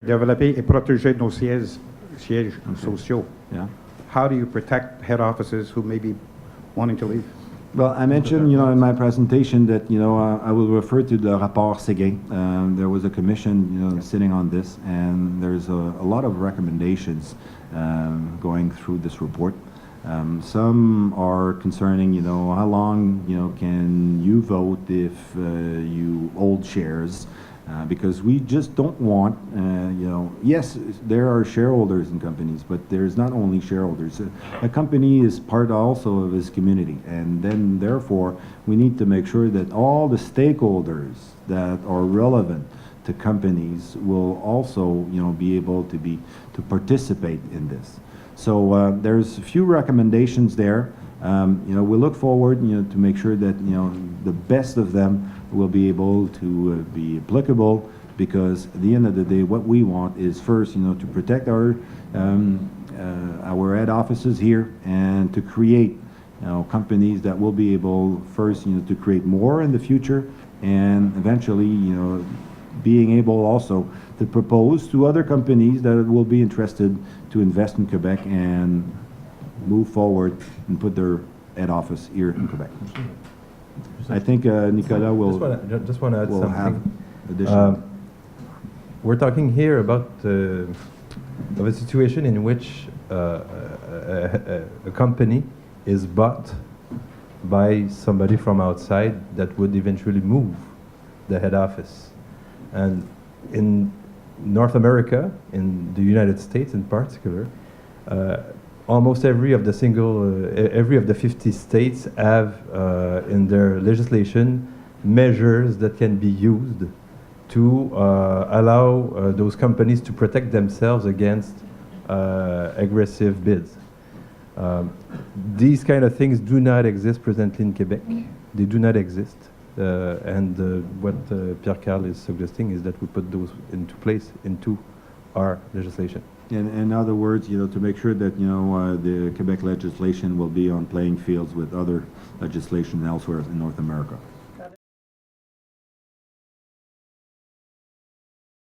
Développer et protéger nos sièges sociaux. Yeah. How do you protect head offices who may be wanting to leave? Well, I mentioned, in my presentation that, I will refer to the rapport Séguin. There was a commission, sitting on this, and there's a lot of recommendations going through this report. Some are concerning, how long, can you vote if you hold shares? Because we just don't want, yes, there are shareholders in companies, but there's not only shareholders. A company is part also of its community, and then therefore we need to make sure that all the stakeholders that are relevant to companies will also, be able to participate in this. So there's a few recommendations there. We look forward, to make sure that, the best of them will be able to be applicable, because at the end of the day, what we want is first, to protect our head offices here, and to create, companies that will be able first, to create more in the future, and eventually, being able also to propose to other companies that will be interested to invest in Quebec and move forward and put their head office here in Quebec. I think Nicolas will just want to add something. Have additional. We're talking here about of a situation in which a company is bought by somebody from outside that would eventually move the head office. And in North America, in the United States in particular, almost every of the 50 states have in their legislation measures that can be used to allow those companies to protect themselves against aggressive bids. These kind of things do not exist presently in Quebec. They do not exist. And what Pierre Karl is suggesting is that we put those into place into our legislation. In other words, to make sure that, the Quebec legislation will be on playing fields with other legislation elsewhere in North America.